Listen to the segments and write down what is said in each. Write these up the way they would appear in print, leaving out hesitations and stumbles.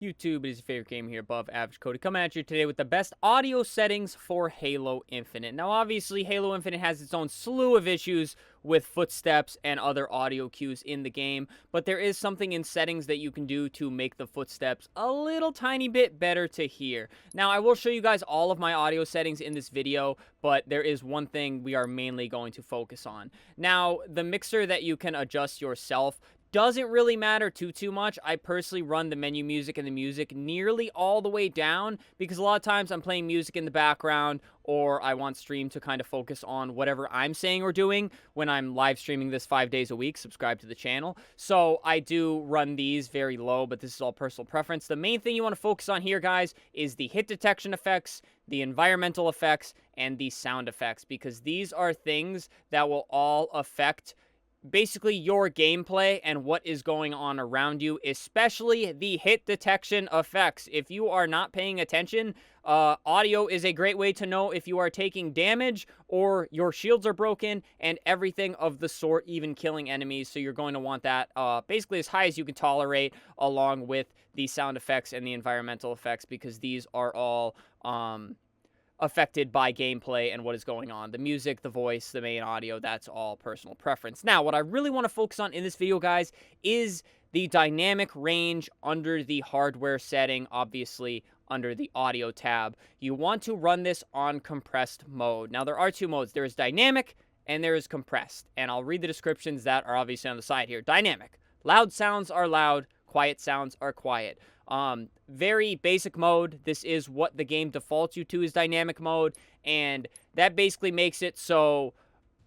YouTube, it is your favorite game here above average Cody, coming at you today with the best audio settings for Halo Infinite. Now, obviously, Halo Infinite has its own slew of issues with footsteps and other audio cues in the game, but there is something in settings that you can do to make the footsteps a little tiny bit better to hear. Now, I will show you guys all of my audio settings in this video, but there is one thing we are mainly going to focus on. Now, the mixer that you can adjust yourself doesn't really matter too much. I personally run the menu music and the music nearly all the way down because a lot of times I'm playing music in the background or I want stream to kind of focus on whatever I'm saying or doing when I'm live streaming this 5 days a week. Subscribe to the channel. So I do run these very low, but this is all personal preference. The main thing you want to focus on here, guys, is the hit detection effects, the environmental effects, and the sound effects, because these are things that will all affect basically your gameplay and what is going on around you, especially the hit detection effects. If you are not paying attention, audio is a great way to know if you are taking damage or your shields are broken and everything of the sort, even killing enemies. So you're going to want that basically as high as you can tolerate, along with the sound effects and the environmental effects, because these are all affected by gameplay and what is going on. The music, the voice, the main audio, that's all personal preference. Now, what I really want to focus on in this video, guys, is the dynamic range under the hardware setting, obviously under the audio tab. You want to run this on compressed mode. Now, there are two modes. There is dynamic and there is compressed. And I'll read the descriptions that are obviously on the side here. Dynamic. Loud sounds are loud. Quiet sounds are quiet. Very basic mode. This is what the game defaults you to, is dynamic mode, and that basically makes it so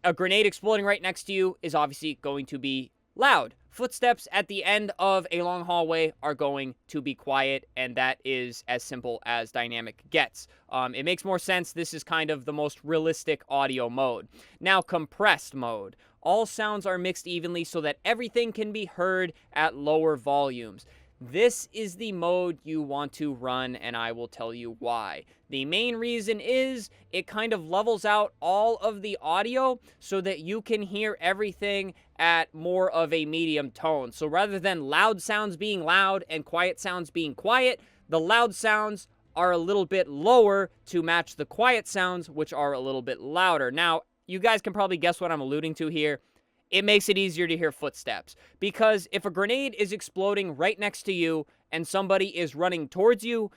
a grenade exploding right next to you is obviously going to be loud. Footsteps at the end of a long hallway are going to be quiet, and that is as simple as dynamic gets. It makes more sense. This is kind of the most realistic audio mode. Now, compressed mode. All sounds are mixed evenly so that everything can be heard at lower volumes. This is the mode you want to run, and I will tell you why. The main reason is it kind of levels out all of the audio so that you can hear everything at more of a medium tone. So rather than loud sounds being loud and quiet sounds being quiet, the loud sounds are a little bit lower to match the quiet sounds, which are a little bit louder. Now, you guys can probably guess what I'm alluding to here. It makes it easier to hear footsteps, because if a grenade is exploding right next to you and somebody is running towards you,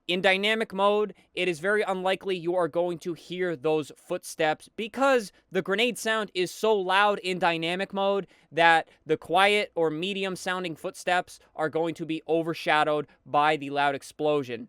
in dynamic mode, it is very unlikely you are going to hear those footsteps, because the grenade sound is so loud in dynamic mode that the quiet or medium sounding footsteps are going to be overshadowed by the loud explosion.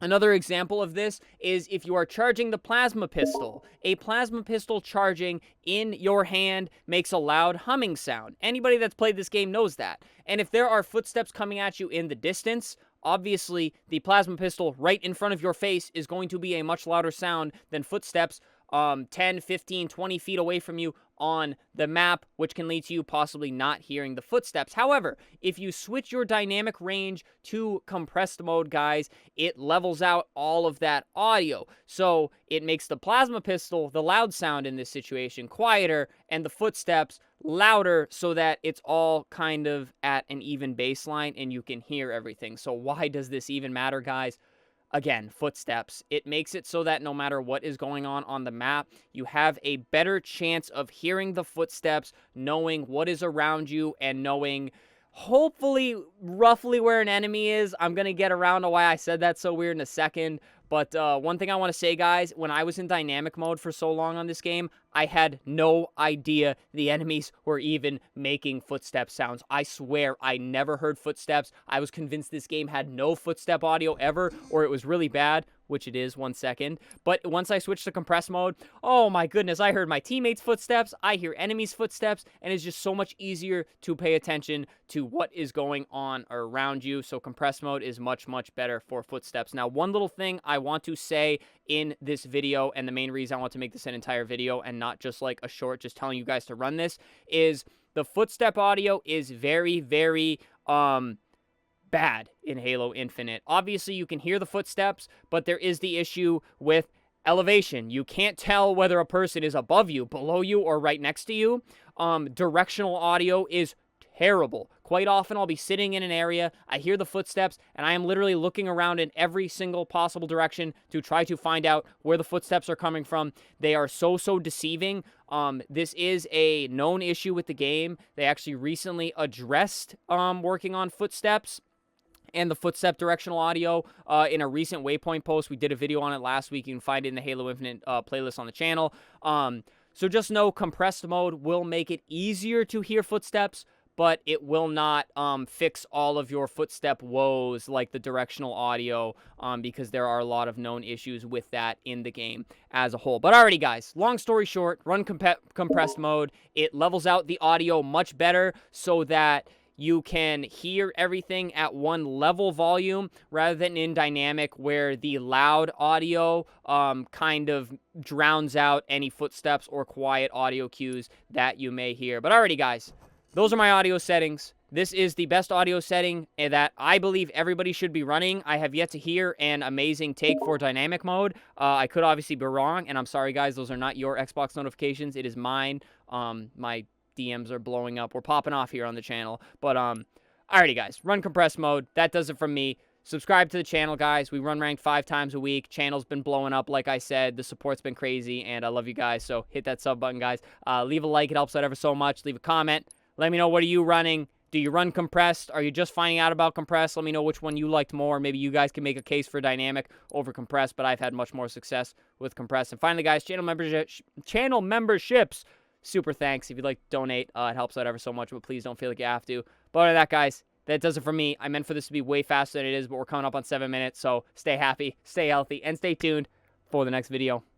Another example of this is if you are charging the plasma pistol. A plasma pistol charging in your hand makes a loud humming sound. Anybody that's played this game knows that. And if there are footsteps coming at you in the distance, obviously the plasma pistol right in front of your face is going to be a much louder sound than footsteps 10, 15, 20 feet away from you on the map, which can lead to you possibly not hearing the footsteps. However, if you switch your dynamic range to compressed mode, guys, it levels out all of that audio. So it makes the plasma pistol, the loud sound in this situation, quieter, and the footsteps louder, so that it's all kind of at an even baseline and you can hear everything. So why does this even matter, guys? Again, footsteps. It makes it so that no matter what is going on the map, you have a better chance of hearing the footsteps, knowing what is around you, and knowing, hopefully, roughly where an enemy is. I'm going to get around to why I said that so weird in a second. But one thing I want to say, guys, when I was in dynamic mode for so long on this game, I had no idea the enemies were even making footstep sounds. I swear I never heard footsteps. I was convinced this game had no footstep audio ever, or it was really bad, which it is, 1 second. But once I switched to compressed mode, oh my goodness, I heard my teammates' footsteps, I hear enemies' footsteps, and it's just so much easier to pay attention to what is going on around you. So compressed mode is much better for footsteps. Now, one little thing I want to say in this video, and the main reason I want to make this an entire video and not just like a short just telling you guys to run this, is the footstep audio is very bad in Halo Infinite. Obviously, you can hear the footsteps, but there is the issue with elevation. You can't tell whether a person is above you, below you, or right next to you. Directional audio is terrible. Quite often I'll be sitting in an area, I hear the footsteps, and I am literally looking around in every single possible direction to try to find out where the footsteps are coming from. They are so deceiving. This is a known issue with the game. They actually recently addressed working on footsteps and the footstep directional audio in a recent Waypoint post. We did a video on it last week. You can find it in the Halo Infinite playlist on the channel. So just know compressed mode will make it easier to hear footsteps, but it will not fix all of your footstep woes like the directional audio, because there are a lot of known issues with that in the game as a whole. But alrighty, guys, long story short, run compressed mode. It levels out the audio much better so that you can hear everything at one level volume rather than in dynamic where the loud audio kind of drowns out any footsteps or quiet audio cues that you may hear. But alrighty, guys, those are my audio settings. This is the best audio setting that I believe everybody should be running. I have yet to hear an amazing take for dynamic mode. I could obviously be wrong, and I'm sorry, guys. Those are not your Xbox notifications. It is mine. My DMs are blowing up. We're popping off here on the channel. But, alrighty, guys. Run compressed mode. That does it from me. Subscribe to the channel, guys. We run ranked 5 times a week. Channel's been blowing up, like I said. The support's been crazy, and I love you guys. So hit that sub button, guys. Leave a like. It helps out ever so much. Leave a comment. Let me know, what are you running? Do you run compressed? Are you just finding out about compressed? Let me know which one you liked more. Maybe you guys can make a case for dynamic over compressed, but I've had much more success with compressed. And finally, guys, channel memberships. Super thanks if you'd like to donate. It helps out ever so much, but please don't feel like you have to. But other than that, guys, that does it for me. I meant for this to be way faster than it is, but we're coming up on 7 minutes, so stay happy, stay healthy, and stay tuned for the next video.